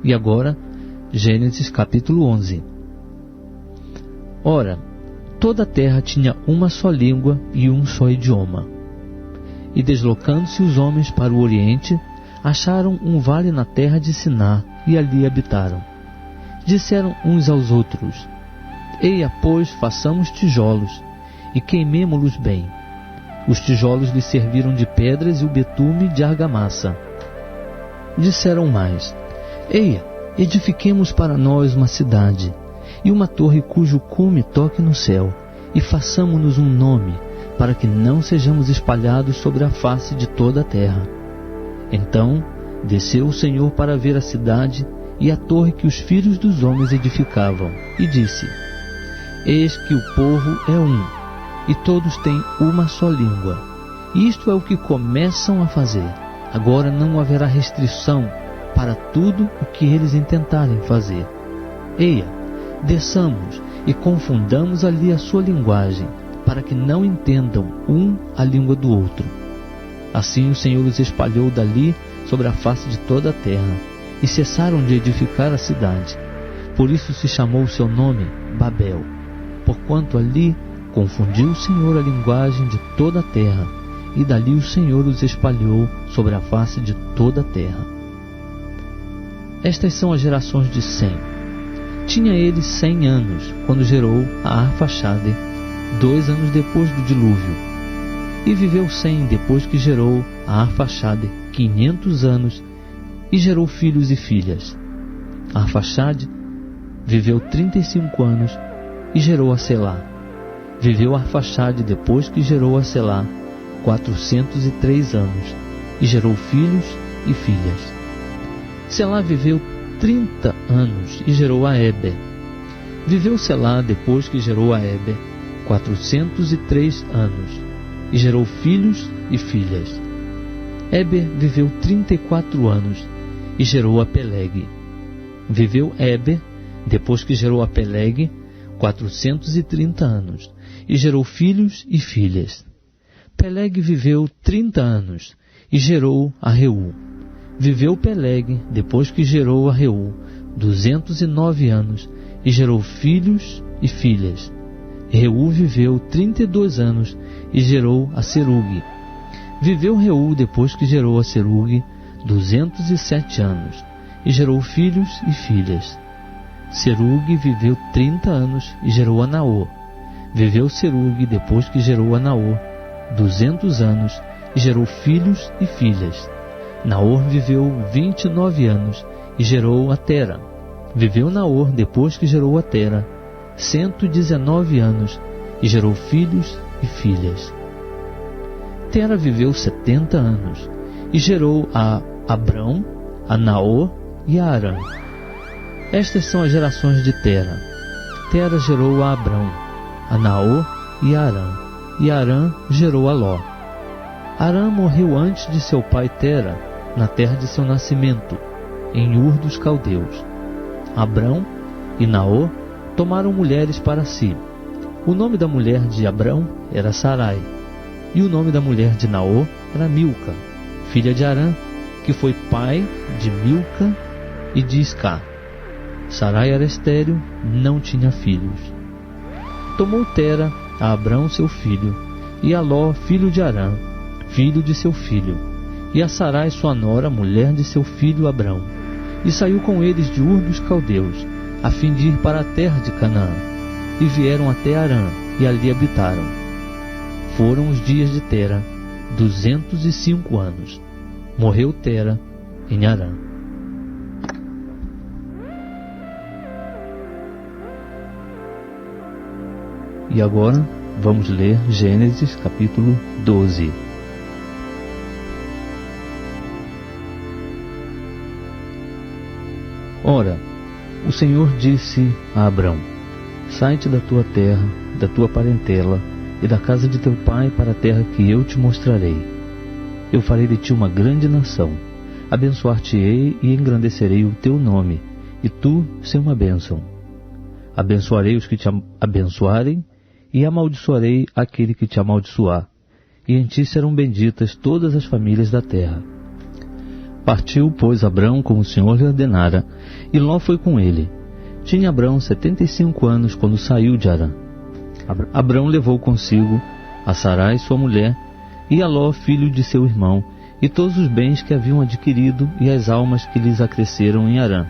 E agora, Gênesis capítulo 11. Ora, toda a terra tinha uma só língua e um só idioma. E deslocando-se os homens para o oriente, acharam um vale na terra de Siná, e ali habitaram. Disseram uns aos outros: Eia, pois, façamos tijolos, e queimemo-los bem. Os tijolos lhes serviram de pedras e o betume de argamassa. Disseram mais: Eia, edifiquemos para nós uma cidade, e uma torre cujo cume toque no céu, e façamo-nos um nome, para que não sejamos espalhados sobre a face de toda a terra. Então desceu o Senhor para ver a cidade e a torre que os filhos dos homens edificavam, e disse: Eis que o povo é um, e todos têm uma só língua. Isto é o que começam a fazer. Agora não haverá restrição para tudo o que eles intentarem fazer. Eia, desçamos e confundamos ali a sua linguagem, para que não entendam um a língua do outro. Assim o Senhor os espalhou dali sobre a face de toda a terra, e cessaram de edificar a cidade. Por isso se chamou o seu nome Babel, porquanto ali confundiu o Senhor a linguagem de toda a terra, e dali o Senhor os espalhou sobre a face de toda a terra. Estas são as gerações de Sem. Tinha ele 100 anos, quando gerou a Arfaxade, 2 anos depois do dilúvio. E viveu Sem depois que gerou a Arfaxade 500 anos, e gerou filhos e filhas. Arfaxade viveu 35 anos, e gerou a Selá. Viveu Arfaxade depois que gerou a Selá 403 anos, e gerou filhos e filhas. Selá viveu 30 anos, e gerou a Eber. Viveu Selá depois que gerou a Eber 403 anos, e gerou filhos e filhas. Eber viveu 34 anos, e gerou a Peleg. Viveu Eber depois que gerou a Peleg 430 anos, e gerou filhos e filhas. Peleg viveu 30 anos, e gerou a Reu. Viveu Peleg depois que gerou a Reu 209 anos, e gerou filhos e filhas. Reu viveu 32 anos, e gerou a Serugue. Viveu Reu depois que gerou a Serugue 207 anos, e gerou filhos e filhas. Serugue viveu 30 anos, e gerou a Naor. Viveu Serugue depois que gerou a Naor 200 anos, e gerou filhos e filhas. Naor viveu 29 anos, e gerou a Tera. Viveu Naor depois que gerou a Tera 119 anos, e gerou filhos e filhas. Tera viveu 70 anos, e gerou a Abrão, a Naor e a Arã. Estas são as gerações de Tera. Tera gerou a Abrão, a Naor e a Arã, e Arã gerou a Ló. Arã morreu antes de seu pai Tera, na terra de seu nascimento, em Ur dos Caldeus. Abrão e Naor tomaram mulheres para si. O nome da mulher de Abrão era Sarai, e o nome da mulher de Naor era Milca, filha de Arã, que foi pai de Milca e de Iscá. Sarai era estéril, não tinha filhos. Tomou Tera a Abrão seu filho, e a Ló filho de Arã, filho de seu filho, e a Sarai sua nora, mulher de seu filho Abrão, e saiu com eles de Ur dos Caldeus, a fim de ir para a terra de Canaã, e vieram até Arã, e ali habitaram. Foram os dias de Tera 205 anos. Morreu Tera em Arã. E agora vamos ler Gênesis capítulo 12. Ora, o Senhor disse a Abrão: Sai-te da tua terra, da tua parentela e da casa de teu pai para a terra que eu te mostrarei. Eu farei de ti uma grande nação, abençoar-te-ei e engrandecerei o teu nome, e tu ser uma bênção. Abençoarei os que te abençoarem, e amaldiçoarei aquele que te amaldiçoar, e em ti serão benditas todas as famílias da terra. Partiu, pois, Abrão como o Senhor lhe ordenara, e Ló foi com ele. Tinha Abrão 75 anos quando saiu de Harã. Abrão levou consigo a Sarai, sua mulher, e a Ló, filho de seu irmão, e todos os bens que haviam adquirido e as almas que lhes acresceram em Harã.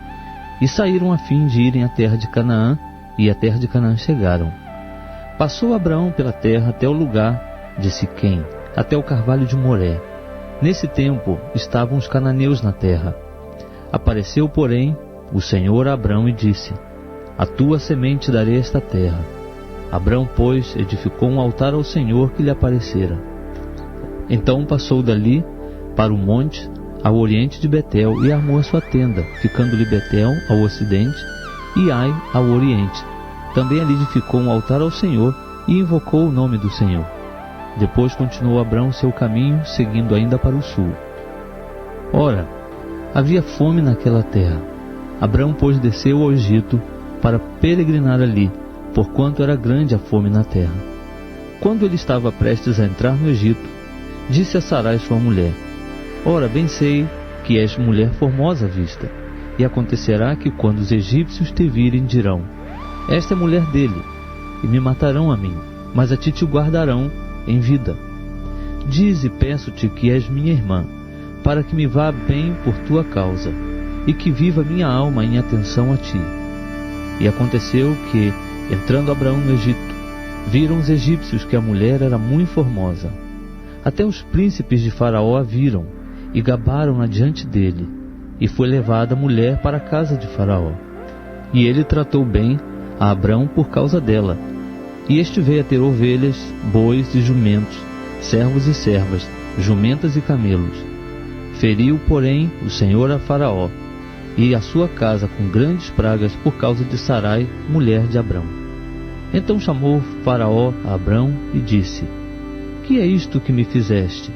E saíram a fim de irem à terra de Canaã, e à terra de Canaã chegaram. Passou Abraão pela terra até o lugar de Siquém, até o carvalho de Moré. Nesse tempo estavam os cananeus na terra. Apareceu, porém, o Senhor a Abrão e disse: A tua semente darei esta terra. Abrão, pois, edificou um altar ao Senhor que lhe aparecera. Então passou dali para o monte, ao oriente de Betel, e armou a sua tenda, ficando-lhe Betel ao ocidente e Ai ao oriente. Também ali edificou um altar ao Senhor e invocou o nome do Senhor. Depois continuou Abrão seu caminho, seguindo ainda para o sul. Ora, havia fome naquela terra. Abrão, pois, desceu ao Egito para peregrinar ali, porquanto era grande a fome na terra. Quando ele estava prestes a entrar no Egito, disse a Sarai sua mulher: Ora, bem sei que és mulher formosa à vista, e acontecerá que quando os egípcios te virem, dirão: Esta é mulher dele, e me matarão a mim, mas a ti te guardarão em vida. Diz e peço-te que és minha irmã, para que me vá bem por tua causa, e que viva minha alma em atenção a ti. E aconteceu que, entrando Abraão no Egito, viram os egípcios que a mulher era muito formosa. Até os príncipes de Faraó a viram, e gabaram-na diante dele, e foi levada a mulher para a casa de Faraó. E ele tratou bem a Abrão por causa dela. E este veio a ter ovelhas, bois e jumentos, servos e servas, jumentas e camelos. Feriu, porém, o Senhor a Faraó, e a sua casa com grandes pragas por causa de Sarai, mulher de Abrão. Então chamou Faraó a Abrão e disse: Que é isto que me fizeste?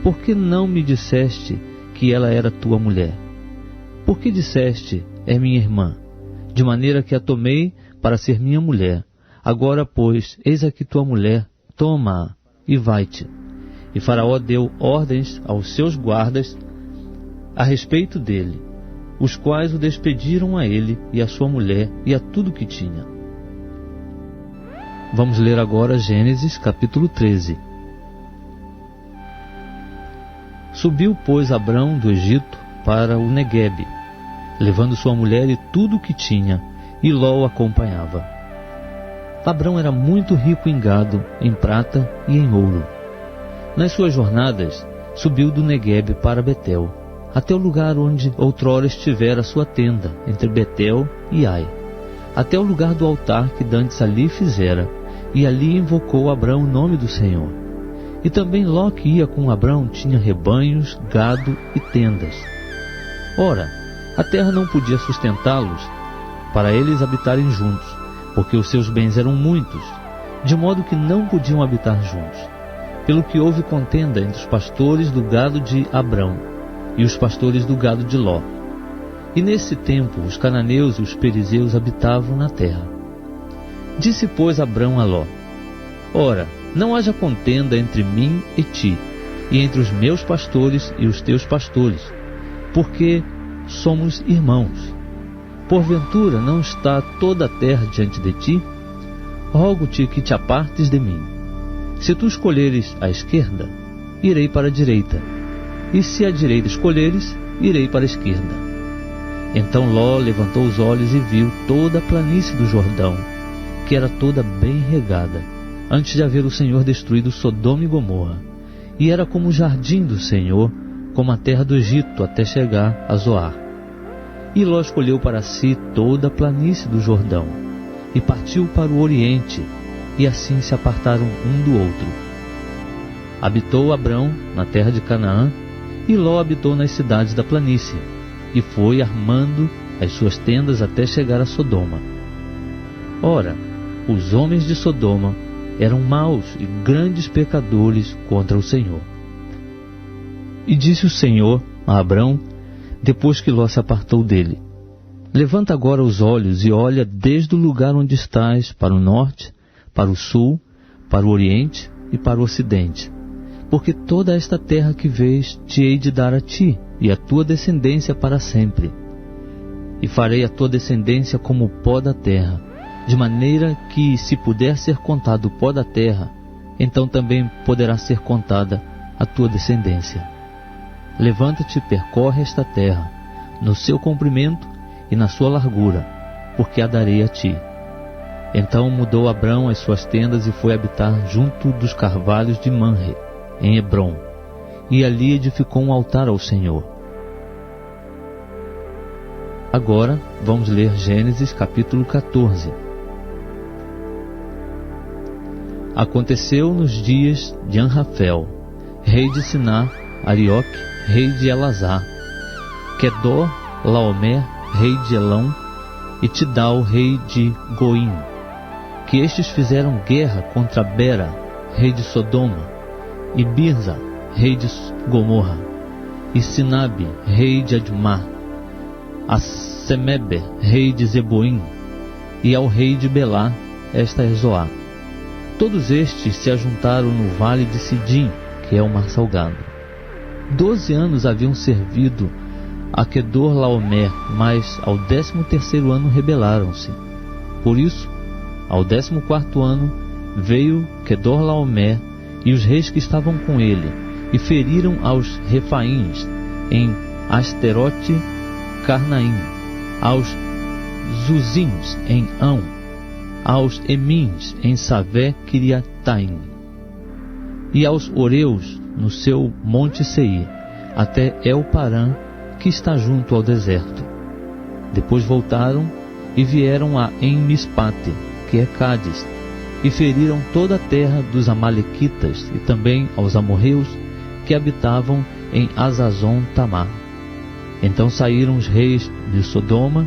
Por que não me disseste que ela era tua mulher? Por que disseste: É minha irmã? De maneira que a tomei para ser minha mulher. Agora, pois, eis aqui tua mulher, toma-a e vai-te. E Faraó deu ordens aos seus guardas a respeito dele, os quais o despediram a ele e a sua mulher e a tudo que tinha. Vamos ler agora Gênesis capítulo 13. Subiu, pois, Abrão do Egito para o Neguebe, levando sua mulher e tudo o que tinha, e Ló o acompanhava. Abrão era muito rico em gado, em prata e em ouro. Nas suas jornadas, subiu do Neguebe para Betel, até o lugar onde outrora estivera a sua tenda, entre Betel e Ai, até o lugar do altar que dantes ali fizera, e ali invocou Abrão o nome do Senhor. E também Ló, que ia com Abrão, tinha rebanhos, gado e tendas. Ora, a terra não podia sustentá-los, para eles habitarem juntos, porque os seus bens eram muitos, de modo que não podiam habitar juntos. Pelo que houve contenda entre os pastores do gado de Abrão e os pastores do gado de Ló. E nesse tempo os cananeus e os perizeus habitavam na terra. Disse, pois, Abrão a Ló: Ora, não haja contenda entre mim e ti, e entre os meus pastores e os teus pastores, porque somos irmãos. Porventura não está toda a terra diante de ti? Rogo-te que te apartes de mim. Se tu escolheres a esquerda, irei para a direita, e se a direita escolheres, irei para a esquerda. Então Ló levantou os olhos e viu toda a planície do Jordão, que era toda bem regada, antes de haver o Senhor destruído Sodoma e Gomorra, e era como o jardim do Senhor, como a terra do Egito, até chegar a Zoar. E Ló escolheu para si toda a planície do Jordão, e partiu para o oriente, e assim se apartaram um do outro. Habitou Abrão na terra de Canaã, e Ló habitou nas cidades da planície, e foi armando as suas tendas até chegar a Sodoma. Ora, os homens de Sodoma eram maus e grandes pecadores contra o Senhor. E disse o Senhor a Abrão, depois que Ló se apartou dele: Levanta agora os olhos e olha desde o lugar onde estás para o norte, para o sul, para o oriente e para o ocidente, porque toda esta terra que vês te hei de dar a ti e a tua descendência para sempre. E farei a tua descendência como o pó da terra, de maneira que, se puder ser contado o pó da terra, então também poderá ser contada a tua descendência. Levanta-te e percorre esta terra, no seu comprimento e na sua largura, porque a darei a ti. Então mudou Abrão as suas tendas e foi habitar junto dos carvalhos de Manre, em Hebrom, e ali edificou um altar ao Senhor. Agora vamos ler Gênesis capítulo 14. Aconteceu nos dias de Anrafel, rei de Siná, Arioque, rei de Elazar, Quedor, Laomer, rei de Elão, e Tidal, rei de Goim, que estes fizeram guerra contra Bera, rei de Sodoma, e Birza, rei de Gomorra, e Sinabe, rei de Admá, a Semebe, rei de Zeboim, e ao rei de Belá, esta é Zoá. Todos estes se ajuntaram no vale de Sidim, que é o mar salgado. 12 anos haviam servido a Quedor Laomer, mas ao 13º ano rebelaram-se. Por isso, ao 14º ano, veio Quedor Laomer e os reis que estavam com ele, e feriram aos Refaíns em Asterote Carnaim, aos Zuzins em Ão, aos Emins em Savé Kiriataim, e aos Oreus no seu monte Seir, até El-Parã, que está junto ao deserto. Depois voltaram e vieram a En-Mispate, que é Cádiz, e feriram toda a terra dos Amalequitas e também aos amorreus que habitavam em Azazon Tamar. Então saíram os reis de Sodoma,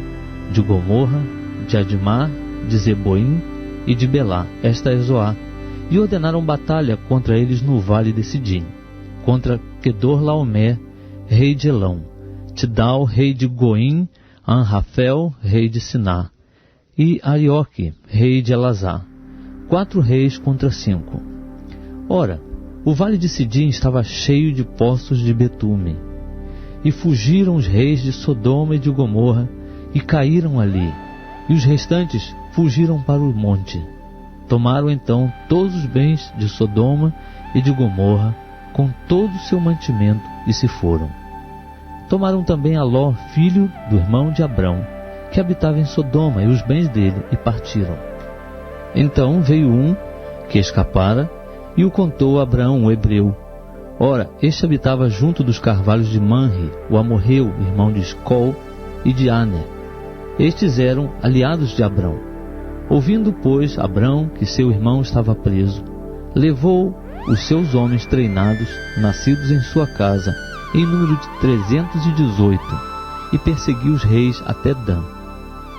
de Gomorra, de Admá, de Zeboim e de Belá, esta é Zoá, e ordenaram batalha contra eles no vale de Sidim, contra Quedor Laomer, rei de Elão, Tidal, rei de Goim, Anrafel, rei de Siná, e Arioque, rei de Elazar, 4 reis contra 5. Ora, o vale de Sidim estava cheio de poços de betume, e fugiram os reis de Sodoma e de Gomorra, e caíram ali, e os restantes fugiram para o monte. Tomaram então todos os bens de Sodoma e de Gomorra, com todo o seu mantimento, e se foram. Tomaram também a Ló, filho do irmão de Abrão, que habitava em Sodoma, e os bens dele, e partiram. Então veio um que escapara, e o contou a Abrão, o hebreu. Ora, este habitava junto dos carvalhos de Manre, o amorreu, irmão de Escol e de Aner. Estes eram aliados de Abrão. Ouvindo, pois, Abrão que seu irmão estava preso, levou os seus homens treinados, nascidos em sua casa, em número de 318, e perseguiu os reis até Dan.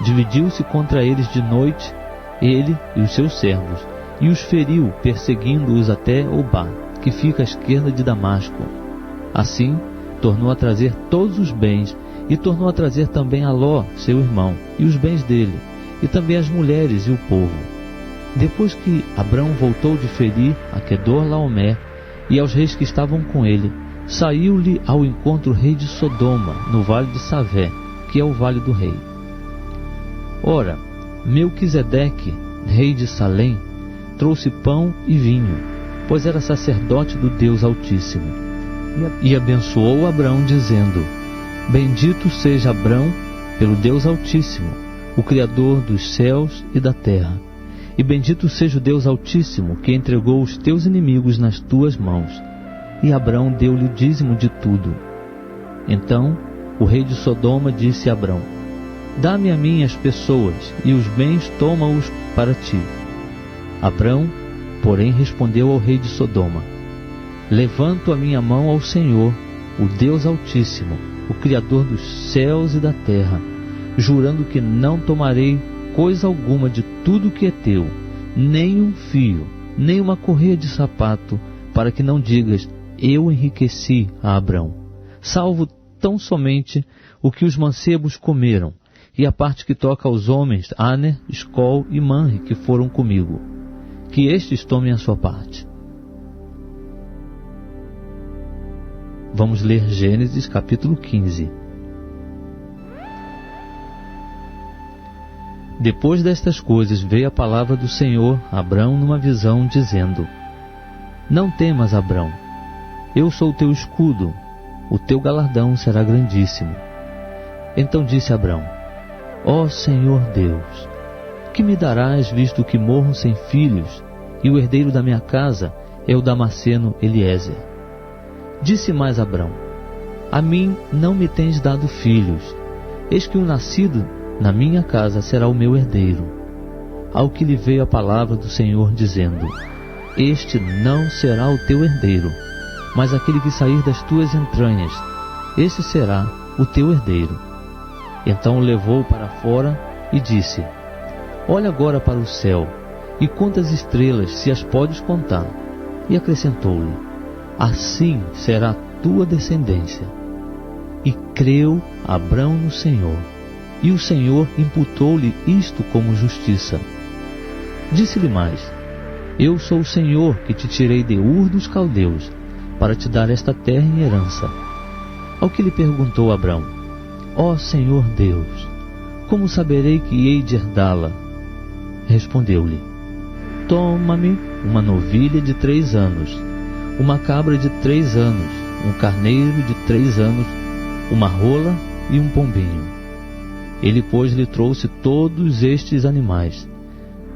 Dividiu-se contra eles de noite, ele e os seus servos, e os feriu, perseguindo-os até Obá, que fica à esquerda de Damasco. Assim, tornou a trazer todos os bens, e tornou a trazer também a Ló, seu irmão, e os bens dele, e também as mulheres e o povo. Depois que Abrão voltou de ferir a Quedor Laomer e aos reis que estavam com ele, saiu-lhe ao encontro o rei de Sodoma, no vale de Savé, que é o vale do rei. Ora, Melquisedeque, rei de Salém, trouxe pão e vinho, pois era sacerdote do Deus Altíssimo, e abençoou Abrão, dizendo: Bendito seja Abrão pelo Deus Altíssimo, o Criador dos céus e da terra, e bendito seja o Deus Altíssimo, que entregou os teus inimigos nas tuas mãos. E Abrão deu-lhe o dízimo de tudo. Então o rei de Sodoma disse a Abrão: Dá-me a mim as pessoas, e os bens toma-os para ti. Abrão, porém, respondeu ao rei de Sodoma: Levanto a minha mão ao Senhor, o Deus Altíssimo, o Criador dos céus e da terra, jurando que não tomarei coisa alguma de tudo que é teu, nem um fio, nem uma correia de sapato, para que não digas: eu enriqueci a Abrão, salvo tão somente o que os mancebos comeram, e a parte que toca aos homens, Aner, Escol e Manre, que foram comigo, que estes tomem a sua parte. Vamos ler Gênesis capítulo 15. Depois destas coisas veio a palavra do Senhor a Abrão numa visão, dizendo: Não temas, Abrão, eu sou o teu escudo, o teu galardão será grandíssimo. Então disse Abrão: Ó Senhor Deus, que me darás, visto que morro sem filhos, e o herdeiro da minha casa é o Damasceno Eliezer? Disse mais Abrão: A mim não me tens dado filhos, eis que o nascido na minha casa será o meu herdeiro. Ao que lhe veio a palavra do Senhor, dizendo: Este não será o teu herdeiro, mas aquele que sair das tuas entranhas, esse será o teu herdeiro. Então o levou para fora e disse: Olha agora para o céu, e conta as estrelas, se as podes contar. E acrescentou-lhe: Assim será a tua descendência. E creu Abrão no Senhor, e o Senhor imputou-lhe isto como justiça. Disse-lhe mais: Eu sou o Senhor que te tirei de Ur dos Caldeus, para te dar esta terra em herança. Ao que lhe perguntou Abrão: Ó Senhor Deus, como saberei que hei de herdá-la? Respondeu-lhe: Toma-me uma novilha de 3 anos, uma cabra de 3 anos, um carneiro de 3 anos, uma rola e um pombinho. Ele, pois, lhe trouxe todos estes animais,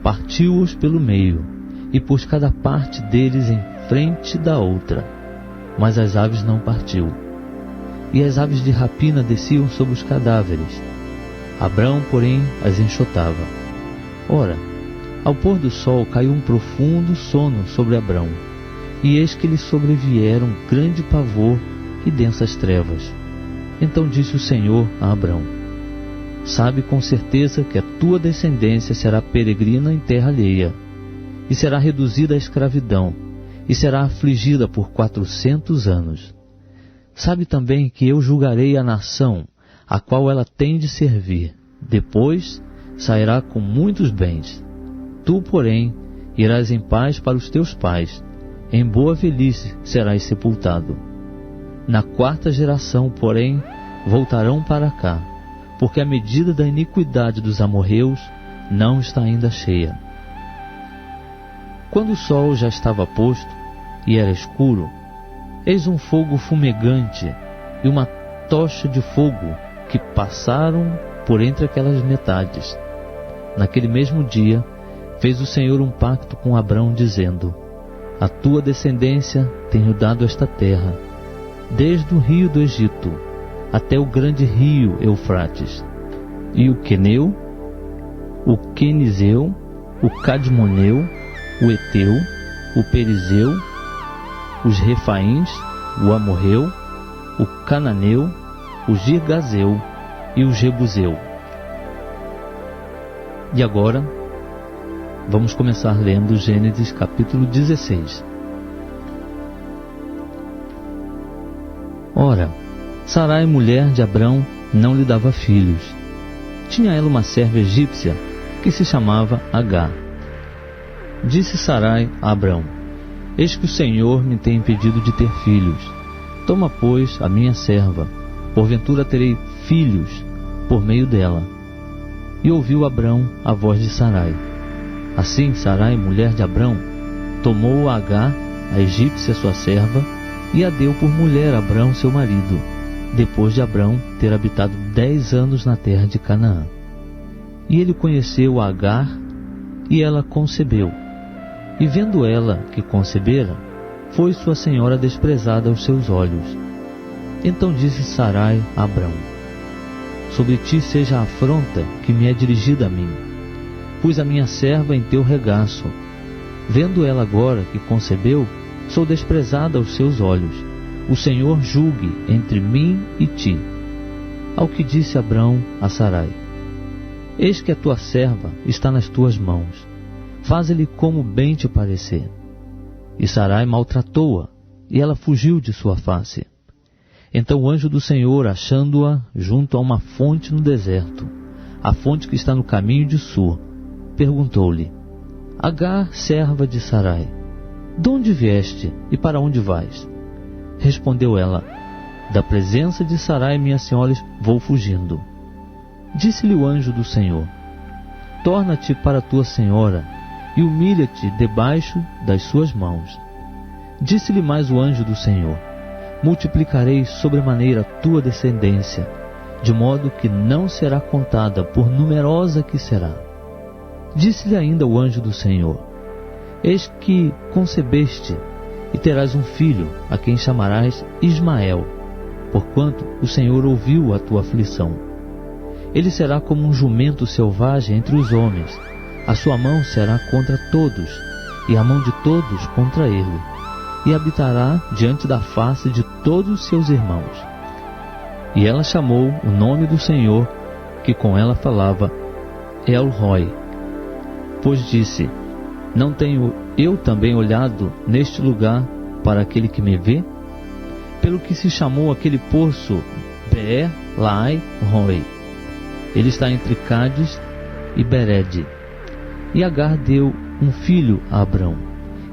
partiu-os pelo meio, e pôs cada parte deles em frente da outra, mas as aves não partiu. E as aves de rapina desciam sobre os cadáveres. Abrão, porém, as enxotava. Ora, ao pôr do sol caiu um profundo sono sobre Abrão, e eis que lhe sobrevieram grande pavor e densas trevas. Então disse o Senhor a Abrão: Sabe com certeza que a tua descendência será peregrina em terra alheia, e será reduzida à escravidão, e será afligida por 400 anos. Sabe também que eu julgarei a nação a qual ela tem de servir. Depois sairá com muitos bens. Tu, porém, irás em paz para os teus pais. Em boa velhice serás sepultado. Na 4ª geração, porém, voltarão para cá, porque a medida da iniquidade dos amorreus não está ainda cheia. Quando o sol já estava posto e era escuro, eis um fogo fumegante e uma tocha de fogo que passaram por entre aquelas metades. Naquele mesmo dia, fez o Senhor um pacto com Abrão, dizendo: A tua descendência tenho dado esta terra, desde o rio do Egito até o grande rio Eufrates, e o Queneu, o Quenizeu, o Cadmoneu, o Eteu, o Perizeu, os Refaíns, o Amorreu, o Cananeu, o Girgazeu e o Jebuseu. E agora, vamos começar lendo Gênesis capítulo 16. Ora, Sarai, mulher de Abrão, não lhe dava filhos. Tinha ela uma serva egípcia que se chamava Agar. Disse Sarai a Abrão: Eis que o Senhor me tem impedido de ter filhos. Toma, pois, a minha serva, porventura terei filhos por meio dela. E ouviu Abrão a voz de Sarai. Assim Sarai, mulher de Abrão, tomou a Agar, a egípcia sua serva, e a deu por mulher a Abrão seu marido, depois de Abrão ter habitado 10 anos na terra de Canaã. E ele conheceu a Agar, e ela concebeu. E vendo ela que concebera, foi sua senhora desprezada aos seus olhos. Então disse Sarai a Abrão: Sobre ti seja a afronta que me é dirigida a mim. Pus a minha serva em teu regaço. Vendo ela agora que concebeu, sou desprezada aos seus olhos. O Senhor julgue entre mim e ti. Ao que disse Abrão a Sarai: Eis que a tua serva está nas tuas mãos. Faze-lhe como bem te parecer. E Sarai maltratou-a, e ela fugiu de sua face. Então o anjo do Senhor, achando-a junto a uma fonte no deserto, a fonte que está no caminho de Sur, perguntou-lhe: Agar, serva de Sarai, de onde vieste e para onde vais? Respondeu ela: da presença de Sarai minha senhora vou fugindo. Disse-lhe o anjo do Senhor: torna-te para tua senhora e humilha-te debaixo das suas mãos. Disse-lhe mais o anjo do Senhor: multiplicarei sobremaneira a tua descendência, de modo que não será contada, por numerosa que será. Disse-lhe ainda o anjo do Senhor: eis que concebeste, e terás um filho, a quem chamarás Ismael, porquanto o Senhor ouviu a tua aflição. Ele será como um jumento selvagem entre os homens, a sua mão será contra todos, e a mão de todos contra ele, e habitará diante da face de todos os seus irmãos. E ela chamou o nome do Senhor, que com ela falava, El-Roi, pois disse: não tenho eu também olhado neste lugar para aquele que me vê? Pelo que se chamou aquele poço Beer-Lahai-Roi. Ele está entre Cádiz e Bered. E Agar deu um filho a Abrão,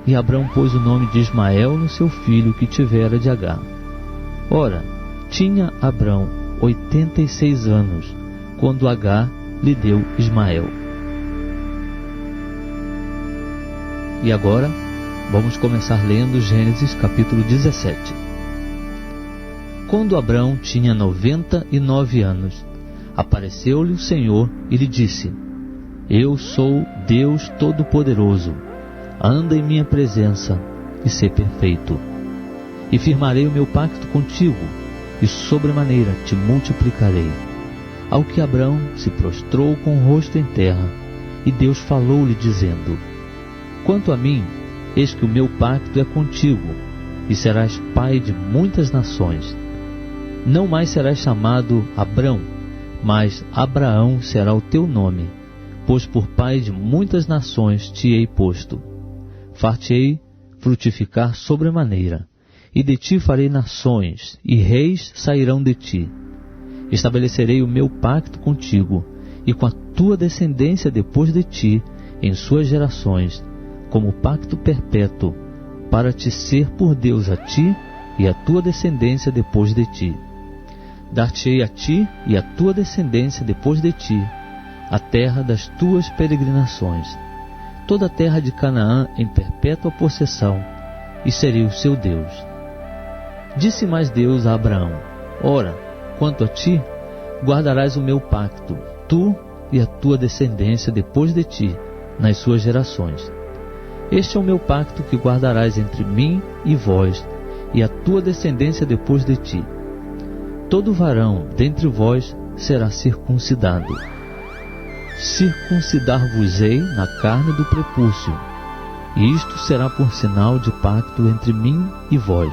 e Abrão pôs o nome de Ismael no seu filho que tivera de Agar. Ora, tinha Abrão 86 anos, quando Agar lhe deu Ismael. E agora, vamos começar lendo Gênesis capítulo 17. Quando Abrão tinha 99 anos, apareceu-lhe o Senhor e lhe disse: eu sou Deus Todo-Poderoso, anda em minha presença e sê perfeito. E firmarei o meu pacto contigo, e sobremaneira te multiplicarei. Ao que Abrão se prostrou com o rosto em terra, e Deus falou-lhe dizendo: quanto a mim, eis que o meu pacto é contigo, e serás pai de muitas nações. Não mais serás chamado Abrão, mas Abraão será o teu nome, pois por pai de muitas nações te hei posto. Far-te-ei frutificar sobremaneira, e de ti farei nações, e reis sairão de ti. Estabelecerei o meu pacto contigo, e com a tua descendência depois de ti, em suas gerações, como pacto perpétuo, para te ser por Deus a ti e a tua descendência depois de ti. Dar-te-ei a ti e a tua descendência depois de ti a terra das tuas peregrinações, toda a terra de Canaã em perpétua possessão, e serei o seu Deus. Disse mais Deus a Abraão: ora, quanto a ti, guardarás o meu pacto, tu e a tua descendência depois de ti, nas suas gerações. Este é o meu pacto que guardarás entre mim e vós, e a tua descendência depois de ti. Todo varão dentre vós será circuncidado. Circuncidar-vos-ei na carne do prepúcio, e isto será por sinal de pacto entre mim e vós.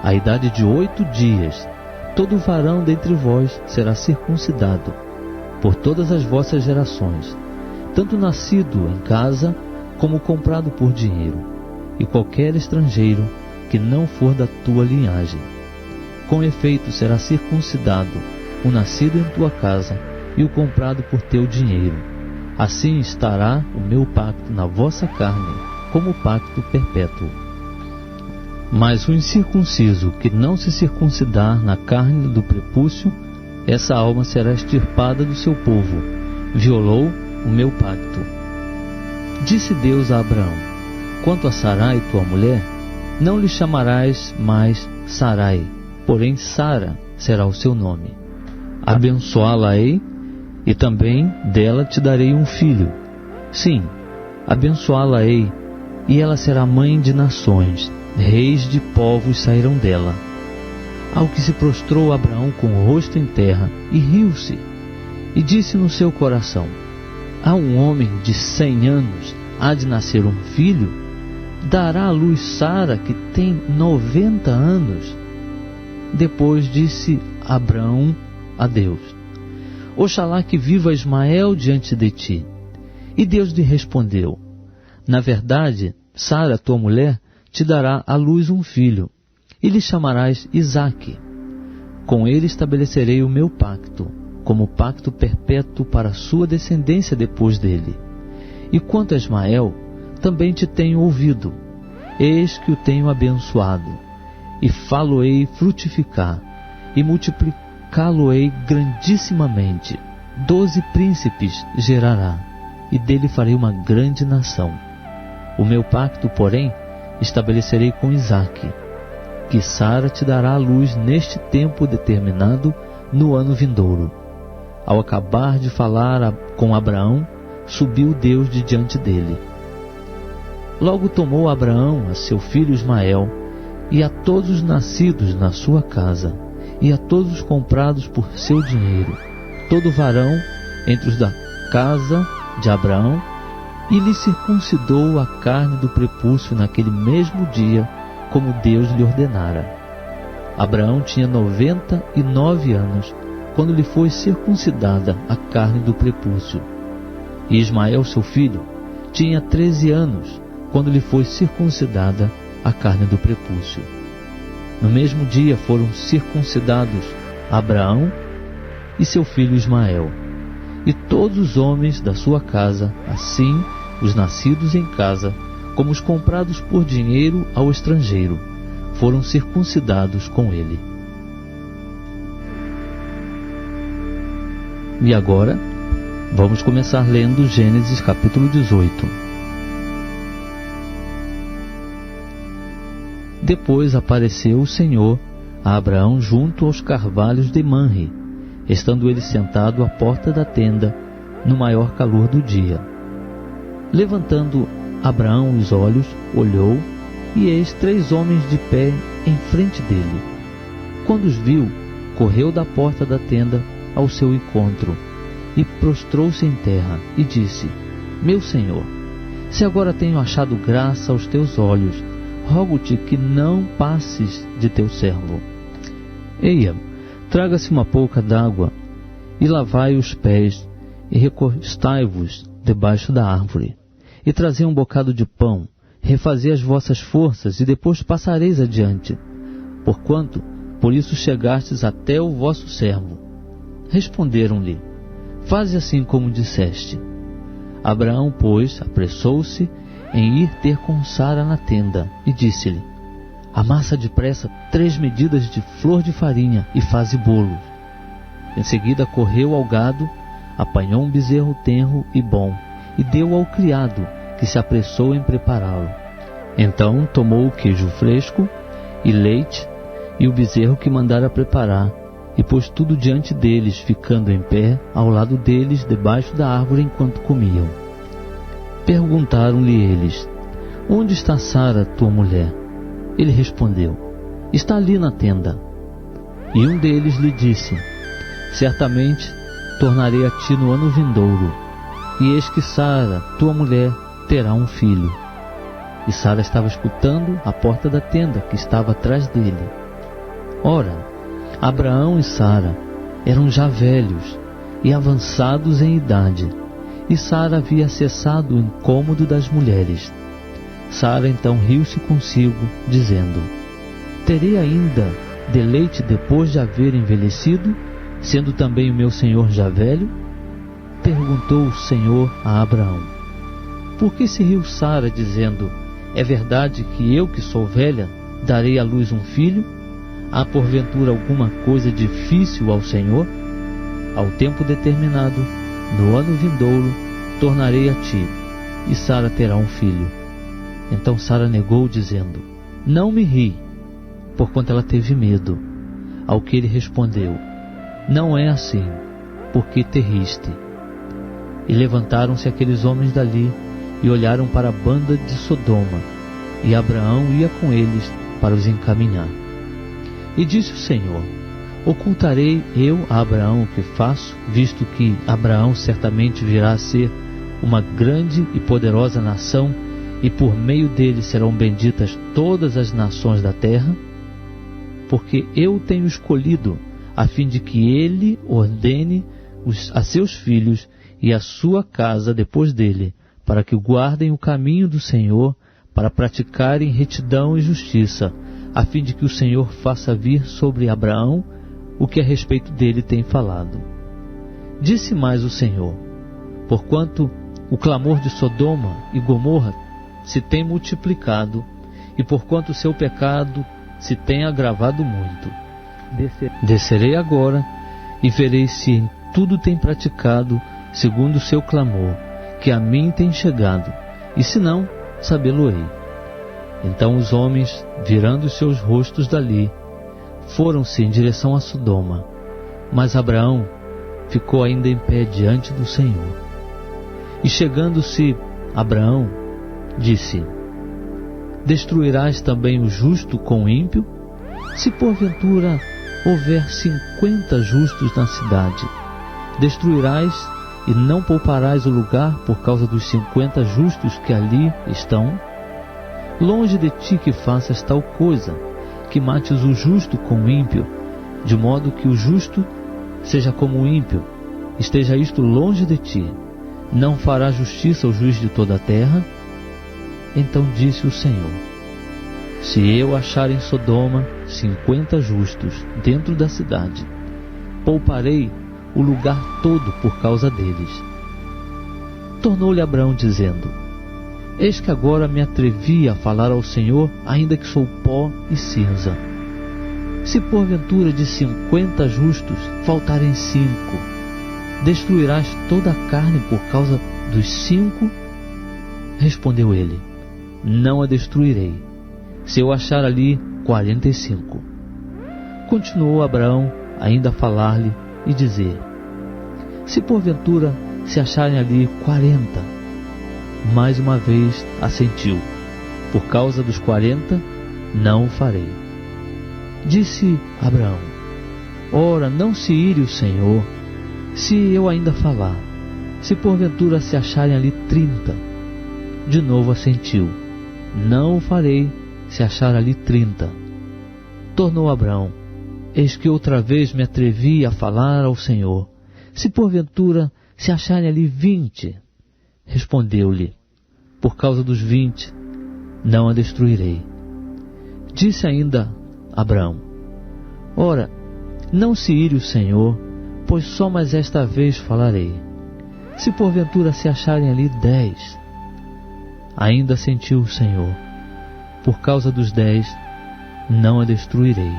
À idade de 8 dias, todo varão dentre vós será circuncidado, por todas as vossas gerações, tanto nascido em casa, como comprado por dinheiro, e qualquer estrangeiro que não for da tua linhagem. Com efeito será circuncidado o nascido em tua casa e o comprado por teu dinheiro. Assim estará o meu pacto na vossa carne, como pacto perpétuo. Mas o incircunciso que não se circuncidar na carne do prepúcio, essa alma será extirpada do seu povo, violou o meu pacto. Disse Deus a Abraão: quanto a Sarai, tua mulher, não lhe chamarás mais Sarai, porém Sara será o seu nome. Abençoá-la-ei, e também dela te darei um filho. Sim, abençoá-la-ei, e ela será mãe de nações, reis de povos sairão dela. Ao que se prostrou Abraão com o rosto em terra, e riu-se, e disse no seu coração: a um homem de 100 anos há de nascer um filho? Dará à luz Sara, que tem 90 anos? Depois disse Abraão a Deus: oxalá que viva Ismael diante de ti. E Deus lhe respondeu: na verdade, Sara, tua mulher, te dará à luz um filho, e lhe chamarás Isaque. Com ele estabelecerei o meu pacto, como pacto perpétuo para a sua descendência depois dele. E quanto a Ismael, também te tenho ouvido, eis que o tenho abençoado, e falo-ei frutificar, e multiplicá-lo-ei grandissimamente. 12 príncipes gerará, e dele farei uma grande nação. O meu pacto, porém, estabelecerei com Isaque, que Sara te dará à luz neste tempo determinado, no ano vindouro. Ao acabar de falar com Abraão, subiu Deus de diante dele. Logo tomou Abraão a seu filho Ismael, e a todos os nascidos na sua casa, e a todos os comprados por seu dinheiro, todo varão entre os da casa de Abraão, e lhe circuncidou a carne do prepúcio naquele mesmo dia, como Deus lhe ordenara. Abraão tinha 99 anos, quando lhe foi circuncidada a carne do prepúcio. E Ismael, seu filho, tinha 13 anos, quando lhe foi circuncidada a carne do prepúcio. No mesmo dia foram circuncidados Abraão e seu filho Ismael, e todos os homens da sua casa, assim os nascidos em casa, como os comprados por dinheiro ao estrangeiro, foram circuncidados com ele. E agora, vamos começar lendo Gênesis capítulo 18. Depois apareceu o Senhor a Abraão junto aos carvalhos de Manre, estando ele sentado à porta da tenda, no maior calor do dia. Levantando Abraão os olhos, olhou, e eis 3 homens de pé em frente dele. Quando os viu, correu da porta da tenda ao seu encontro, e prostrou-se em terra, e disse: Meu Senhor, se agora tenho achado graça aos teus olhos, rogo-te que não passes de teu servo. Eia, traga-se uma pouca d'água, e lavai os pés, e recostai-vos debaixo da árvore, e trazei um bocado de pão, refazei as vossas forças, e depois passareis adiante, porquanto por isso chegastes até o vosso servo. Responderam-lhe: Faze assim como disseste. Abraão, pois, apressou-se em ir ter com Sara na tenda, e disse-lhe: Amassa depressa 3 medidas de flor de farinha e faze bolos. Em seguida correu ao gado, apanhou um bezerro tenro e bom, e deu ao criado, que se apressou em prepará-lo. Então tomou o queijo fresco e leite, e o bezerro que mandara preparar, e pôs tudo diante deles, ficando em pé ao lado deles, debaixo da árvore, enquanto comiam. Perguntaram-lhe eles: Onde está Sara, tua mulher? Ele respondeu: Está ali na tenda. E um deles lhe disse: Certamente tornarei a ti no ano vindouro, e eis que Sara, tua mulher, terá um filho. E Sara estava escutando à porta da tenda, que estava atrás dele. Ora, Abraão e Sara eram já velhos e avançados em idade, e Sara havia cessado o incômodo das mulheres. Sara então riu-se consigo, dizendo: Terei ainda deleite depois de haver envelhecido, sendo também o meu senhor já velho? Perguntou o Senhor a Abraão: Por que se riu Sara, dizendo: É verdade que eu, que sou velha, darei à luz um filho? Há porventura alguma coisa difícil ao Senhor? Ao tempo determinado, no ano vindouro, tornarei a ti, e Sara terá um filho. Então Sara negou, dizendo: Não me ri, porquanto ela teve medo. Ao que ele respondeu: Não é assim, porque te riste. E levantaram-se aqueles homens dali, e olharam para a banda de Sodoma, e Abraão ia com eles para os encaminhar. E disse o Senhor: Ocultarei eu a Abraão o que faço, visto que Abraão certamente virá a ser uma grande e poderosa nação, e por meio dele serão benditas todas as nações da terra? Porque eu o tenho escolhido, a fim de que ele ordene a seus filhos e a sua casa depois dele, para que guardem o caminho do Senhor, para praticarem retidão e justiça, a fim de que o Senhor faça vir sobre Abraão o que a respeito dele tem falado. Disse mais o Senhor: Porquanto o clamor de Sodoma e Gomorra se tem multiplicado, e porquanto o seu pecado se tem agravado muito, Descerei agora e verei se em tudo tem praticado segundo o seu clamor, que a mim tem chegado, e se não, sabê-lo-ei. Então os homens, virando os seus rostos dali, foram-se em direção a Sodoma, mas Abraão ficou ainda em pé diante do Senhor. E chegando-se Abraão, disse: Destruirás também o justo com o ímpio? Se porventura houver 50 justos na cidade, destruirás e não pouparás o lugar por causa dos 50 justos que ali estão? Longe de ti que faças tal coisa, que mates o justo com o ímpio, de modo que o justo seja como o ímpio. Esteja isto longe de ti. Não fará justiça ao juiz de toda a terra? Então disse o Senhor: Se eu achar em Sodoma 50 justos dentro da cidade, pouparei o lugar todo por causa deles. Tornou-lhe Abraão dizendo: Eis que agora me atrevi a falar ao Senhor, ainda que sou pó e cinza. Se porventura de 50 justos faltarem 5, destruirás toda a carne por causa dos 5? Respondeu ele: Não a destruirei, se eu achar ali 45. Continuou Abraão ainda a falar-lhe e dizer: Se porventura se acharem ali 40, mais uma vez assentiu: Por causa dos 40, não o farei. Disse Abraão: Ora, não se ire o Senhor, se eu ainda falar. Se porventura se acharem ali 30, de novo assentiu: Não o farei, se achar ali 30. Tornou Abraão: Eis que outra vez me atrevi a falar ao Senhor. Se porventura se acharem ali 20. Respondeu-lhe: Por causa dos 20, não a destruirei. Disse ainda Abraão: Ora, não se ire o Senhor, pois só mais esta vez falarei. Se porventura se acharem ali 10, ainda assentiu o Senhor: Por causa dos 10, não a destruirei.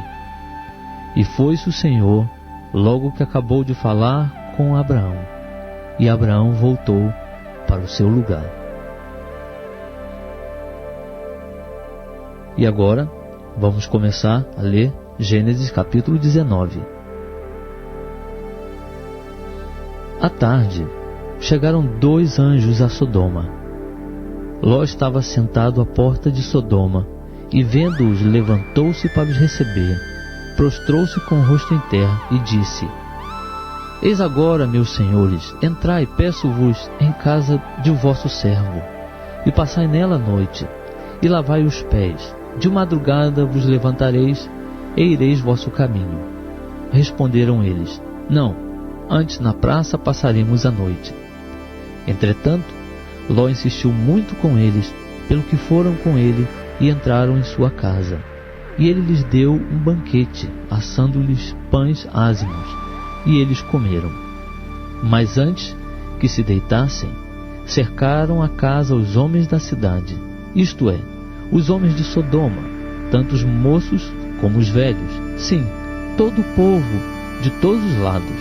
E foi-se o Senhor, logo que acabou de falar com Abraão, e Abraão voltou para o seu lugar. E agora, vamos começar a ler Gênesis capítulo 19. À tarde, chegaram 2 anjos a Sodoma. Ló estava sentado à porta de Sodoma, e vendo-os levantou-se para os receber, prostrou-se com o rosto em terra e disse: Eis agora, meus senhores, entrai, peço-vos, em casa de vosso servo, e passai nela a noite, e lavai os pés. De madrugada vos levantareis, e ireis vosso caminho. Responderam eles: Não, antes na praça passaremos a noite. Entretanto, Ló insistiu muito com eles, pelo que foram com ele e entraram em sua casa. E ele lhes deu um banquete, assando-lhes pães ázimos, e eles comeram. Mas antes que se deitassem, cercaram a casa os homens da cidade, isto é, os homens de Sodoma, tanto os moços como os velhos, sim, todo o povo de todos os lados.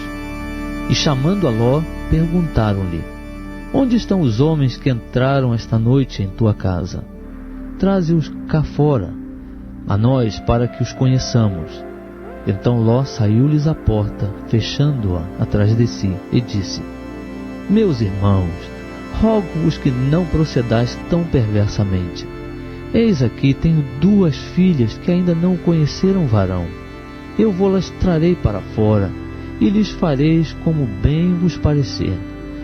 E chamando a Ló, perguntaram-lhe: Onde estão os homens que entraram esta noite em tua casa? Traze-os cá fora, a nós, para que os conheçamos. Então Ló saiu-lhes à porta, fechando-a atrás de si, e disse: Meus irmãos, rogo-vos que não procedais tão perversamente. Eis aqui tenho 2 filhas que ainda não conheceram varão. Eu vou-las trarei para fora, e lhes fareis como bem vos parecer.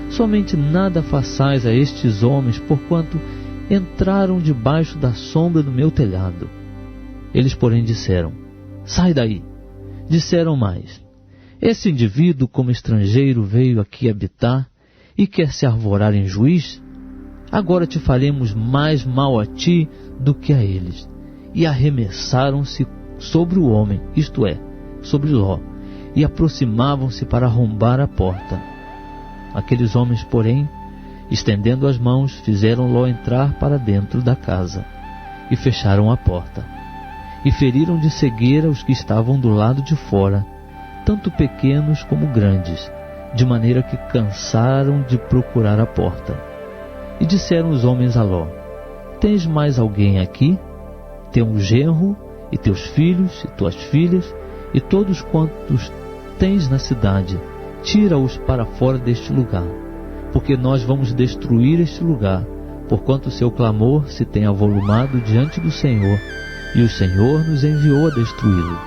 Somente nada façais a estes homens, porquanto entraram debaixo da sombra do meu telhado. Eles, porém, disseram: Sai daí. Disseram mais: Esse indivíduo, como estrangeiro, veio aqui habitar e quer se arvorar em juiz? Agora te faremos mais mal a ti do que a eles. E arremessaram-se sobre o homem, isto é, sobre Ló, e aproximavam-se para arrombar a porta. Aqueles homens, porém, estendendo as mãos, fizeram Ló entrar para dentro da casa, e fecharam a porta. e feriram de cegueira os que estavam do lado de fora, tanto pequenos como grandes, de maneira que cansaram de procurar a porta. E disseram os homens a Ló: Tens mais alguém aqui? Teu genro, e teus filhos, e tuas filhas, e todos quantos tens na cidade, tira-os para fora deste lugar, porque nós vamos destruir este lugar, porquanto o seu clamor se tem avolumado diante do Senhor, e o Senhor nos enviou a destruí-lo.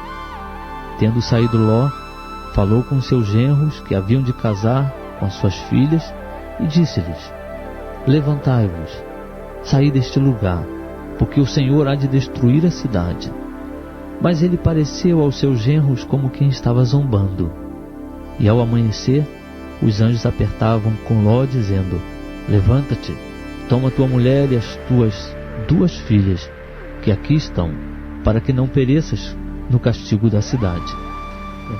Tendo saído Ló, falou com seus genros que haviam de casar com suas filhas, e disse-lhes: Levantai-vos, saí deste lugar, porque o Senhor há de destruir a cidade. Mas ele pareceu aos seus genros como quem estava zombando. E ao amanhecer, os anjos apertavam com Ló, dizendo: Levanta-te, toma tua mulher e as tuas 2 filhas, que aqui estão, para que não pereças no castigo da cidade.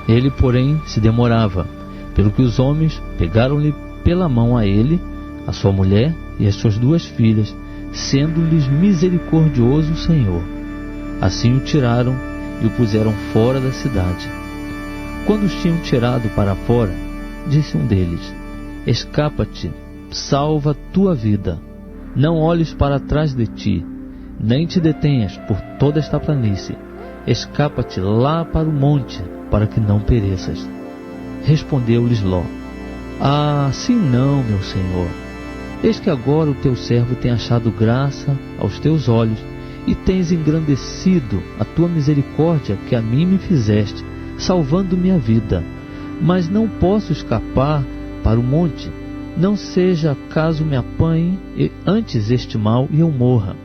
Ele, porém, se demorava, pelo que os homens pegaram-lhe pela mão a ele, a sua mulher e as suas 2 filhas, sendo-lhes misericordioso o Senhor. Assim o tiraram e o puseram fora da cidade. Quando os tinham tirado para fora, disse um deles: Escapa-te, salva tua vida, não olhes para trás de ti, nem te detenhas por toda esta planície, escapa-te lá para o monte, para que não pereças. Respondeu-lhes Ló: Assim não, meu senhor. Eis que agora o teu servo tem achado graça aos teus olhos, e tens engrandecido a tua misericórdia que a mim me fizeste, salvando minha vida. Mas não posso escapar para o monte, não seja caso me apanhe antes este mal e eu morra.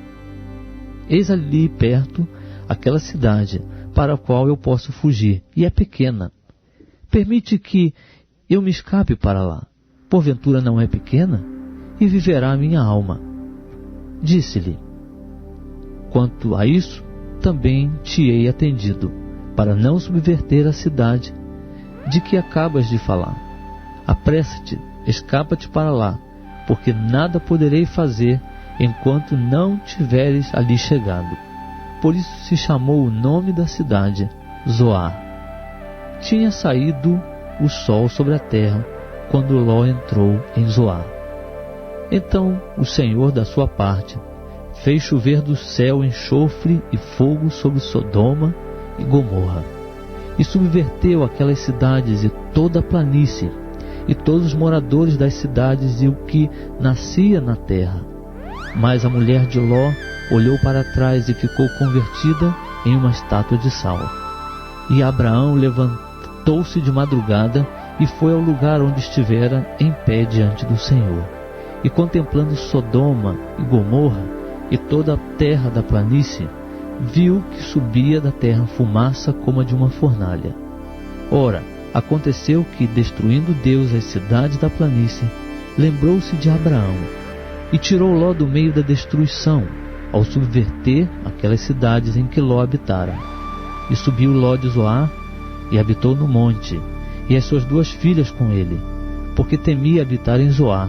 Eis ali perto aquela cidade, para a qual eu posso fugir, e é pequena. Permite que eu me escape para lá. Porventura não é pequena? E viverá a minha alma. Disse-lhe: Quanto a isso, também te hei atendido, para não subverter a cidade de que acabas de falar. Apressa-te, escapa-te para lá, porque nada poderei fazer enquanto não tiveres ali chegado. Por isso se chamou o nome da cidade Zoar. Tinha saído o sol sobre a terra quando Ló entrou em Zoar. Então o Senhor, da sua parte, fez chover do céu enxofre e fogo sobre Sodoma e Gomorra, e subverteu aquelas cidades e toda a planície, e todos os moradores das cidades e o que nascia na terra. Mas a mulher de Ló olhou para trás e ficou convertida em uma estátua de sal. E Abraão levantou-se de madrugada e foi ao lugar onde estivera em pé diante do Senhor. E contemplando Sodoma e Gomorra e toda a terra da planície, viu que subia da terra fumaça como a de uma fornalha. Ora, aconteceu que, destruindo Deus as cidades da planície, lembrou-se de Abraão, e tirou Ló do meio da destruição, ao subverter aquelas cidades em que Ló habitara. E subiu Ló de Zoar, e habitou no monte, e as suas 2 filhas com ele, porque temia habitar em Zoar,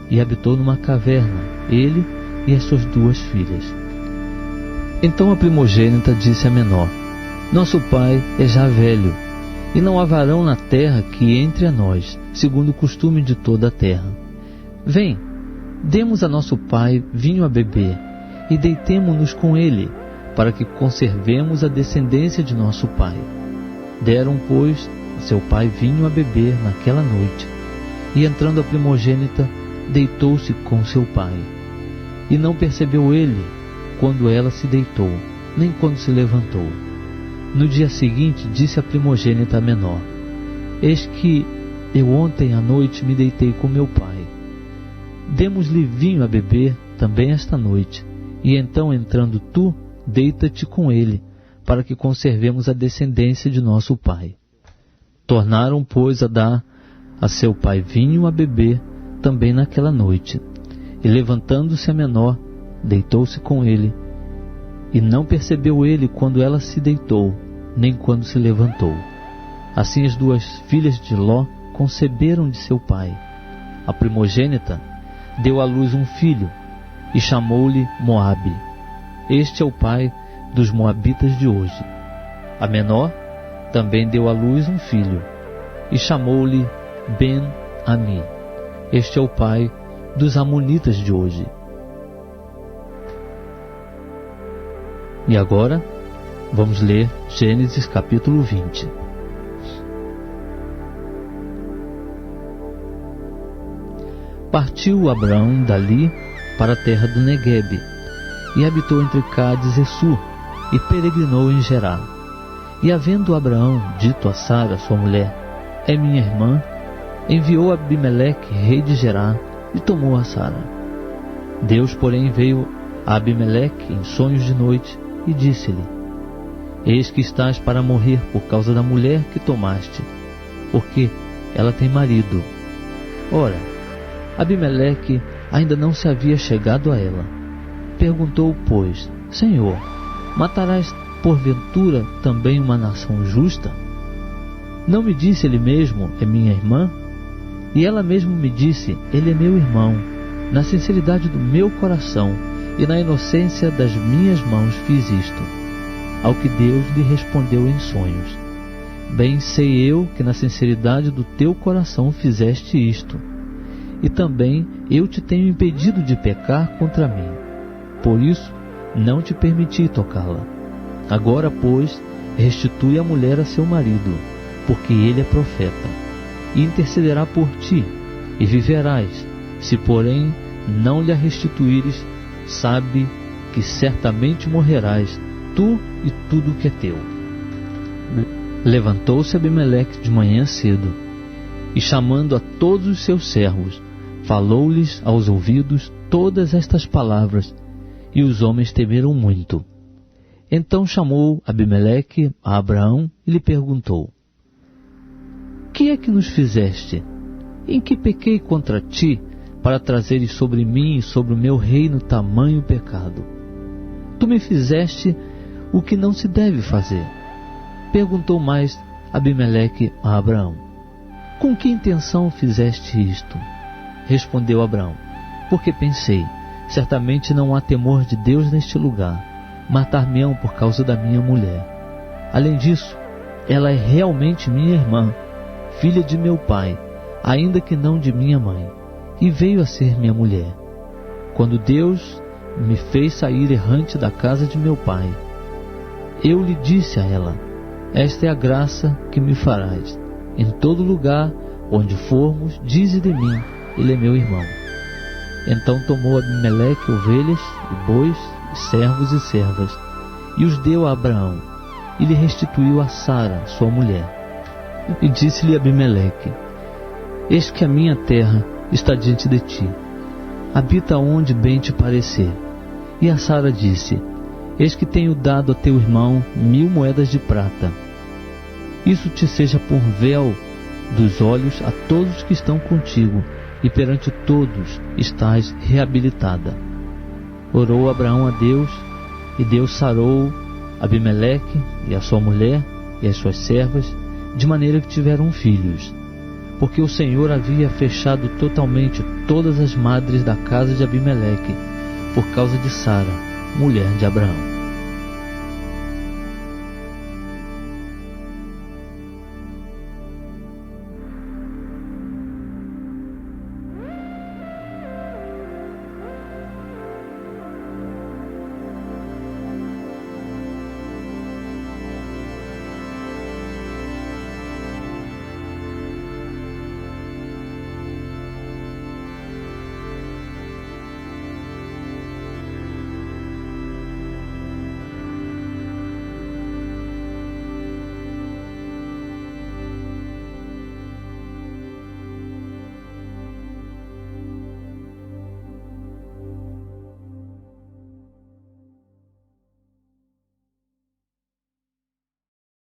e habitou numa caverna, ele e as suas 2 filhas. Então a primogênita disse à menor: Nosso pai é já velho, e não há varão na terra que entre a nós, segundo o costume de toda a terra. Vem, demos a nosso pai vinho a beber, e deitemo-nos com ele, para que conservemos a descendência de nosso pai. Deram, pois, a seu pai vinho a beber naquela noite, e entrando a primogênita, deitou-se com seu pai. E não percebeu ele quando ela se deitou, nem quando se levantou. No dia seguinte disse a primogênita menor: Eis que eu ontem à noite me deitei com meu pai. Demos-lhe vinho a beber também esta noite, e então, entrando tu, deita-te com ele, para que conservemos a descendência de nosso pai. Tornaram, pois, a dar a seu pai vinho a beber também naquela noite. E levantando-se a menor, deitou-se com ele, e não percebeu ele quando ela se deitou, nem quando se levantou. Assim as 2 filhas de Ló conceberam de seu pai. A primogênita deu à luz um filho, e chamou-lhe Moabe. Este é o pai dos moabitas de hoje. A menor também deu à luz um filho, e chamou-lhe Ben-Ami. Este é o pai dos amonitas de hoje. E agora, vamos ler Gênesis capítulo 20. Partiu Abraão dali para a terra do Neguebe, e habitou entre Cádiz e Sur, e peregrinou em Gerar. E havendo Abraão dito a Sara, sua mulher, é minha irmã, enviou Abimeleque, rei de Gerar, e tomou a Sara. Deus, porém, veio a Abimeleque em sonhos de noite, e disse-lhe: eis que estás para morrer por causa da mulher que tomaste, porque ela tem marido. Ora, Abimeleque ainda não se havia chegado a ela. Perguntou, pois: Senhor, matarás porventura também uma nação justa? Não me disse ele mesmo, é minha irmã? E ela mesmo me disse, ele é meu irmão. Na sinceridade do meu coração e na inocência das minhas mãos fiz isto. Ao que Deus lhe respondeu em sonhos: bem sei eu que na sinceridade do teu coração fizeste isto, e também eu te tenho impedido de pecar contra mim. Por isso não te permiti tocá-la. Agora, pois, restitui a mulher a seu marido, porque ele é profeta, e intercederá por ti, e viverás. Se, porém, não lhe a restituíres, sabe que certamente morrerás, tu e tudo o que é teu. Levantou-se Abimeleque de manhã cedo, e chamando a todos os seus servos, falou-lhes aos ouvidos todas estas palavras, e os homens temeram muito. Então chamou Abimeleque a Abraão e lhe perguntou: que é que nos fizeste? Em que pequei contra ti, para trazeres sobre mim e sobre o meu reino tamanho pecado? Tu me fizeste o que não se deve fazer. Perguntou mais Abimeleque a Abraão: com que intenção fizeste isto? Respondeu Abraão: porque pensei, certamente não há temor de Deus neste lugar, matar-me-ão por causa da minha mulher. Além disso, ela é realmente minha irmã, filha de meu pai, ainda que não de minha mãe, e veio a ser minha mulher. Quando Deus me fez sair errante da casa de meu pai, eu lhe disse a ela: esta é a graça que me farás. Em todo lugar onde formos, dize de mim, ele é meu irmão. Então tomou Abimeleque ovelhas e bois, e servos e servas, e os deu a Abraão, e lhe restituiu a Sara, sua mulher. E disse-lhe Abimeleque: eis que a minha terra está diante de ti, habita onde bem te parecer. E a Sara disse: eis que tenho dado a teu irmão 1000 moedas de prata. Isso te seja por véu dos olhos a todos que estão contigo, e perante todos estás reabilitada. Orou Abraão a Deus, e Deus sarou Abimeleque e a sua mulher e as suas servas, de maneira que tiveram filhos, porque o Senhor havia fechado totalmente todas as madres da casa de Abimeleque, por causa de Sara, mulher de Abraão.